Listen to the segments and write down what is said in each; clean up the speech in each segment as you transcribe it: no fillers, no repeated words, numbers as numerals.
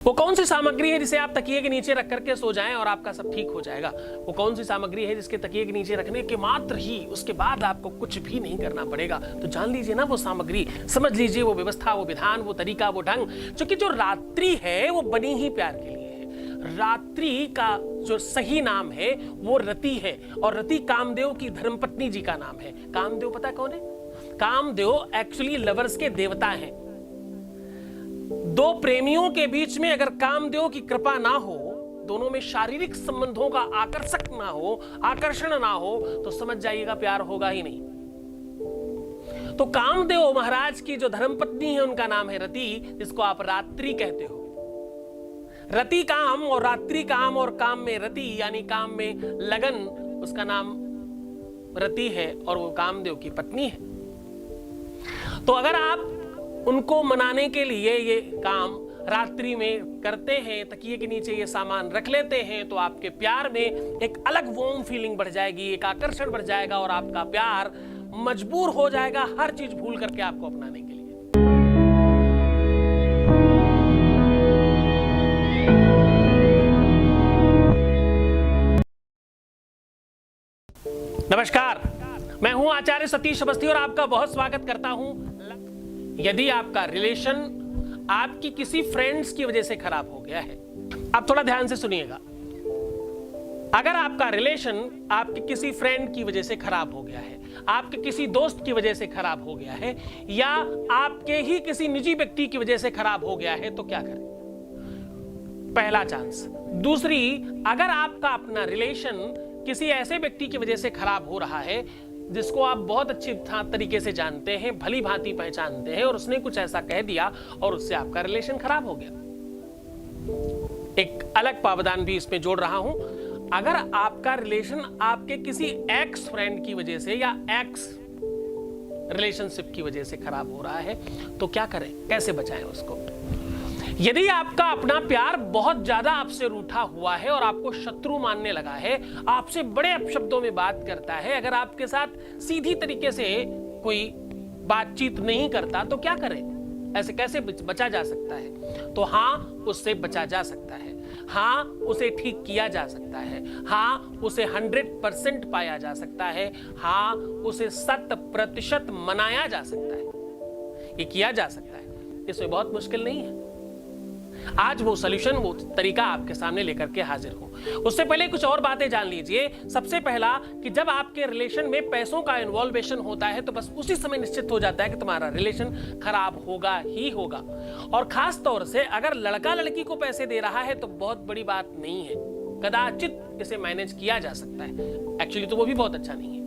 वो कौन सी सामग्री है जिसे आप तकिए के नीचे रख करके सो जाएं और आपका सब ठीक हो जाएगा? वो कौन सी सामग्री है जिसके तकिए के नीचे रखने के मात्र ही उसके बाद आपको कुछ भी नहीं करना पड़ेगा? तो जान लीजिए ना वो सामग्री, समझ लीजिए वो व्यवस्था, वो विधान, वो तरीका, वो ढंग। क्योंकि जो रात्रि है वो बनी ही प्यार के लिए है। रात्रि का जो सही नाम है वो रति है, और रति कामदेव की धर्मपत्नी जी का नाम है। कामदेव पता कौन है? कामदेव एक्चुअली लवर्स के देवता हैं। दो प्रेमियों के बीच में अगर कामदेव की कृपा ना हो, दोनों में शारीरिक संबंधों का आकर्षण ना हो, तो समझ जाइएगा प्यार होगा ही नहीं। तो कामदेव महाराज की जो धर्मपत्नी है उनका नाम है रति, जिसको आप रात्रि कहते हो। रति काम और रात्रि काम और काम में रति यानी काम में लगन, उसका नाम रति है और वो कामदेव की पत्नी है। तो अगर आप उनको मनाने के लिए ये काम रात्रि में करते हैं, तकिए के नीचे ये सामान रख लेते हैं, तो आपके प्यार में एक अलग वार्म फीलिंग बढ़ जाएगी, एक आकर्षण बढ़ जाएगा और आपका प्यार मजबूर हो जाएगा हर चीज भूल करके आपको अपनाने के लिए। नमस्कार, मैं हूं आचार्य सतीश अवस्थी और आपका बहुत स्वागत करता हूं। यदि आपका रिलेशन आपकी किसी फ्रेंड्स की वजह से खराब हो गया है, आप थोड़ा ध्यान से सुनिएगा। अगर आपका रिलेशन आपके किसी फ्रेंड की वजह से खराब हो गया है, आपके किसी दोस्त की वजह से खराब हो गया है, या आपके ही किसी निजी व्यक्ति की वजह से खराब हो गया है, तो क्या करें? पहला चांस। दूसरी, अगर आपका अपना रिलेशन किसी ऐसे व्यक्ति की वजह से खराब हो रहा है जिसको आप बहुत अच्छी तरीके से जानते हैं, भली भांति पहचानते हैं, और उसने कुछ ऐसा कह दिया और उससे आपका रिलेशन खराब हो गया। एक अलग प्रावधान भी इसमें जोड़ रहा हूं। अगर आपका रिलेशन आपके किसी एक्स फ्रेंड की वजह से या एक्स रिलेशनशिप की वजह से खराब हो रहा है, तो क्या करें, कैसे बचाएं उसको? यदि आपका अपना प्यार बहुत ज्यादा आपसे रूठा हुआ है और आपको शत्रु मानने लगा है, आपसे बड़े अपशब्दों में बात करता है, अगर आपके साथ सीधी तरीके से कोई बातचीत नहीं करता, तो क्या करें? ऐसे कैसे बचा जा सकता है? तो हाँ, उससे बचा जा सकता है। हाँ, उसे ठीक किया जा सकता है। हाँ, उसे 100% पाया जा सकता है। हाँ, उसे 100% मनाया जा सकता है। ये किया जा सकता है, इसमें बहुत मुश्किल नहीं है। आज वो सॉल्यूशन, वो तरीका आपके सामने लेकर के हाजिर हूं। उससे पहले कुछ और बातें जान लीजिए। सबसे पहला कि जब आपके रिलेशन में पैसों का इन्वॉल्वेशन होता है, तो बस उसी समय निश्चित हो जाता है कि तुम्हारा रिलेशन खराब होगा ही होगा। और खास तौर से अगर लड़का लड़की को पैसे दे रहा है तो बहुत बड़ी बात नहीं है, कदाचित इसे मैनेज किया जा सकता है। एक्चुअली तो वो भी बहुत अच्छा नहीं है।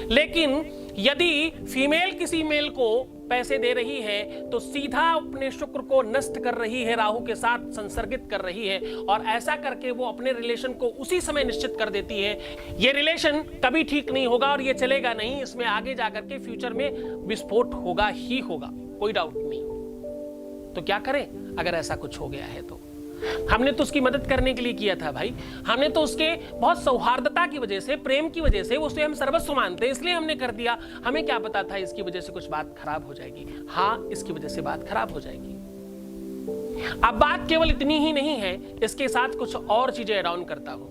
लेकिन यदि फीमेल किसी मेल को पैसे दे रही है तो सीधा अपने शुक्र को नष्ट कर रही है, राहु के साथ संसर्गित कर रही है, और ऐसा करके वो अपने रिलेशन को उसी समय निश्चित कर देती है। ये रिलेशन कभी ठीक नहीं होगा और ये चलेगा नहीं, इसमें आगे जाकर के फ्यूचर में विस्फोट होगा ही होगा, कोई डाउट नहीं। तो क्या करें अगर ऐसा कुछ हो गया है? तो हमने तो उसकी मदद करने के लिए किया था भाई। हमने तो उसके बहुत सौहार्दता की वजह से, प्रेम की वजह से, उसे हम सर्वस्व मानते हैं, इसलिए हमने कर दिया। हमें क्या पता था इसकी वजह से कुछ बात खराब हो जाएगी? हाँ, इसकी वजह से बात खराब हो जाएगी। अब बात केवल इतनी ही नहीं है, इसके साथ कुछ और चीजें ऐड ऑन करता हूं।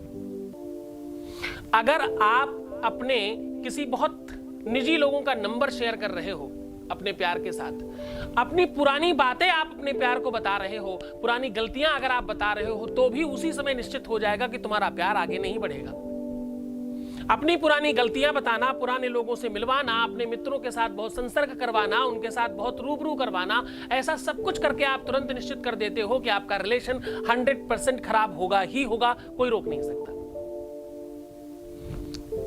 अगर आप अपने किसी बहुत निजी लोगों का नंबर शेयर कर रहे हो अपने प्यार के साथ, अपनी पुरानी बातें आप अपने प्यार को बता रहे हो, पुरानी गलतियां अगर आप बता रहे हो, तो भी उसी समय निश्चित हो जाएगा कि तुम्हारा प्यार आगे नहीं बढ़ेगा। अपनी पुरानी गलतियां बताना, पुराने लोगों से मिलवाना, अपने मित्रों के साथ बहुत संसर्ग करवाना, उनके साथ बहुत रूबरू करवाना, ऐसा सब कुछ करके आप तुरंत निश्चित कर देते हो कि आपका रिलेशन 100% खराब होगा ही होगा, कोई रोक नहीं सकता।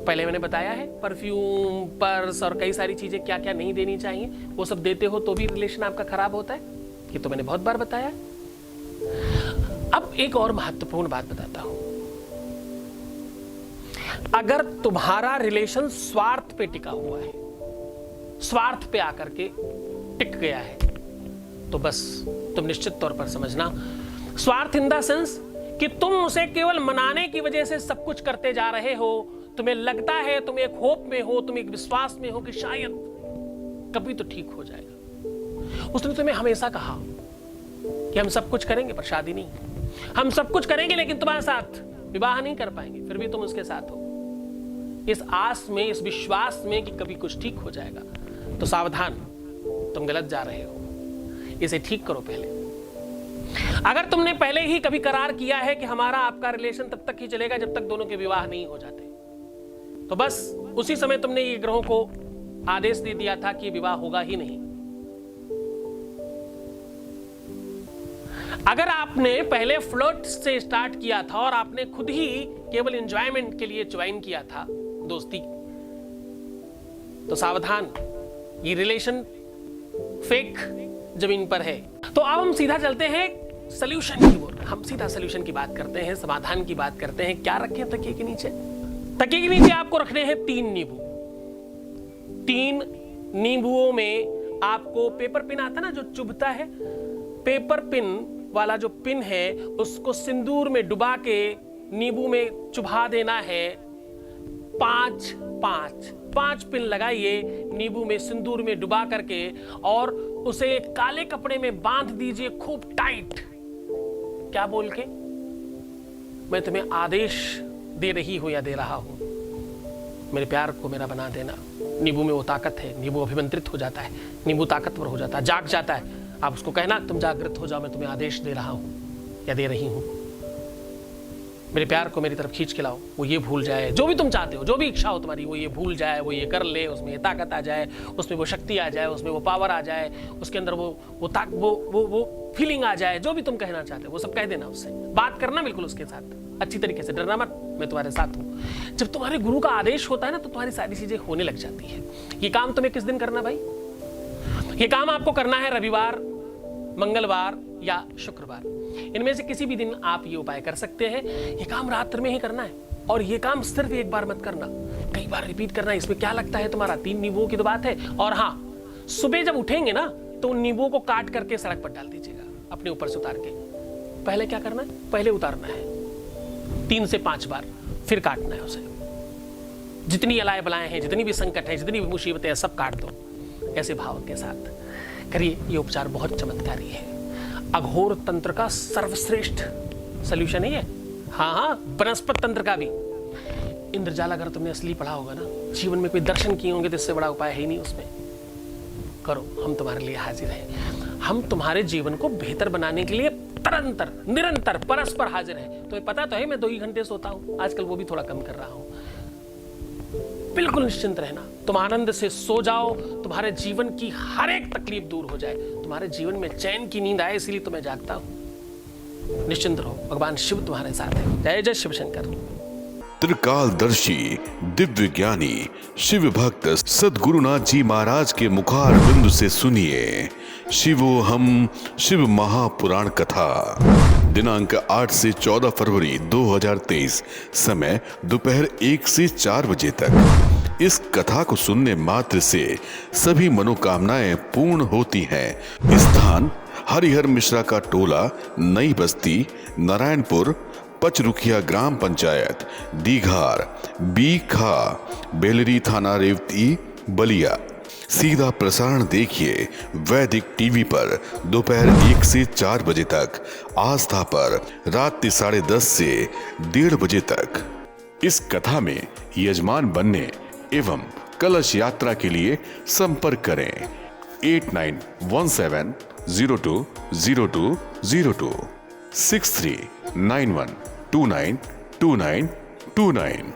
पहले मैंने बताया है परफ्यूम, पर्स और कई सारी चीजें क्या क्या नहीं देनी चाहिए, वो सब देते हो तो भी रिलेशन आपका खराब होता है, ये तो मैंने बहुत बार बताया। अब एक और महत्वपूर्ण बात बताता हूं। अगर तुम्हारा रिलेशन स्वार्थ पे टिका हुआ है, स्वार्थ पे आकर के टिक गया है, तो बस तुम निश्चित तौर पर समझना, स्वार्थ इन द सेंस कि तुम उसे केवल मनाने की वजह से सब कुछ करते जा रहे हो। तुम्हें लगता है, तुम एक होप में हो, तुम एक विश्वास में हो कि शायद कभी तो ठीक हो जाएगा। उसने तुम्हें हमेशा कहा कि हम सब कुछ करेंगे पर शादी नहीं, हम सब कुछ करेंगे लेकिन तुम्हारे साथ विवाह नहीं कर पाएंगे, फिर भी तुम उसके साथ हो, इस आस में, इस विश्वास में कि कभी कुछ ठीक हो जाएगा, तो सावधान, तुम गलत जा रहे हो। इसे ठीक करो पहले। अगर तुमने पहले ही कभी करार किया है कि हमारा आपका रिलेशन तब तक ही चलेगा जब तक दोनों के विवाह नहीं हो जाते, तो बस उसी समय तुमने ये ग्रहों को आदेश दे दिया था कि विवाह होगा ही नहीं। अगर आपने पहले फ्लर्ट से स्टार्ट किया था और आपने खुद ही केवल एंजॉयमेंट के लिए ज्वाइन किया था दोस्ती, तो सावधान, ये रिलेशन फेक जमीन पर है। तो अब हम सीधा चलते हैं सॉल्यूशन की ओर। हम सीधा सॉल्यूशन की बात करते हैं, समाधान की बात करते हैं। क्या रखें तकिए के नीचे? तकिए के नीचे आपको रखने हैं 3 नींबू। 3 नींबुओं में आपको पेपर पिन आता ना जो चुभता है, पेपर पिन वाला जो पिन है उसको सिंदूर में डुबा के नींबू में चुभा देना है। 5 पिन लगाइए नींबू में सिंदूर में डुबा करके और उसे काले कपड़े में बांध दीजिए खूब टाइट। क्या बोल के? मैं तुम्हें आदेश दे रही हूं या दे रहा हूं, मेरे प्यार को मेरा बना देना। नींबू में वो ताकत है, नींबू अभिमंत्रित हो जाता है, नींबू ताकतवर हो जाता है, जाग जाता है। आप उसको कहना तुम जागृत हो जाओ, मैं तुम्हें आदेश दे रहा हूं या दे रही हूं, मेरे प्यार को मेरी तरफ खींच के लाओ। वो ये भूल जाए, जो भी तुम चाहते हो, जो भी इच्छा हो तुम्हारी, वो ये भूल जाए, वो ये कर ले, उसमें ये ताकत आ जाए, उसमें वो शक्ति आ जाए, उसमें वो पावर आ जाए, उसके अंदर वो फीलिंग आ जाए। जो भी तुम कहना चाहते हो वो सब कह देना, उससे बात करना बिल्कुल उसके साथ अच्छी तरीके से, डरना मत, मैं तुम्हारे साथ हूं। जब तुम्हारे गुरु का आदेश होता है ना तो तुम्हारी सारी चीजें होने लग जाती है। ये काम तुम्हें किस दिन करना भाई? ये काम आपको करना है रविवार, मंगलवार या शुक्रवार। इनमें से किसी भी दिन आप ये उपाय कर सकते हैं। ये काम रात्र में ही करना है और ये काम सिर्फ एक बार मत करना, कई बार रिपीट करना। इसमें क्या लगता है तुम्हारा? 3 नींबुओं की तो बात है। और हाँ, सुबह जब उठेंगे ना तो उन नींबुओं को काट करके सड़क पर डाल दीजिएगा, अपने ऊपर से उतार के। पहले क्या करना है? पहले उतारना है 3 से 5 बार, फिर काटना है उसे। जितनी अलाय बलाएं हैं, जितनी भी संकट है, जितनी भी मुसीबतें हैं, सब काट दो ऐसे भाव के साथ करिए। ये उपचार बहुत चमत्कारी है, अघोर तंत्र का सर्वश्रेष्ठ सॉल्यूशन है ये। हाँ, वनस्पत तंत्र का भी। इंद्रजाल अगर तुमने असली पढ़ा होगा ना, जीवन में कोई दर्शन किए होंगे तो इससे बड़ा उपाय है ही नहीं उसमें। करो, हम तुम्हारे लिए हाजिर हैं। हम तुम्हारे जीवन को बेहतर बनाने के लिए निरंतर परस्पर हाजिर हैं। तुम्हें पता तो है मैं 2 ही घंटे सोता हूं, आजकल वो भी थोड़ा कम कर रहा हूं। बिल्कुल निश्चिंत रहना, तुम आनंद से सो जाओ, तुम्हारे जीवन की हर एक तकलीफ दूर हो जाए, तुम्हारे जीवन में चैन की नींद आए, इसीलिए तो मैं जागता हूं। निश्चिंत रहो, भगवान शिव तुम्हारे साथ है। जय जय शिव शंकर। त्रिकालदर्शी दिव्य ज्ञानी शिव भक्त सद्गुरुनाथ जी महाराज के मुखार बिंदु से सुनिए शिवो हम शिव महापुराण कथा। दिनांक 8 से 14 फरवरी 2023, समय दोपहर 1 से 4 बजे तक। इस कथा को सुनने मात्र से सभी मनोकामनाएं पूर्ण होती हैं। स्थान हरिहर मिश्रा का टोला, नई बस्ती, नारायणपुर, पचरुखिया ग्राम पंचायत, दीघार, बीखा, बेलरी थाना रेवती, बलिया। सीधा प्रसारण देखिए वैदिक टीवी पर दोपहर 1 से 4 बजे तक, आस्था पर रात 10:30 से 1:30 बजे तक। इस कथा में यजमान बनने एवं कलश यात्रा के लिए संपर्क करें 8917020202 6391292929।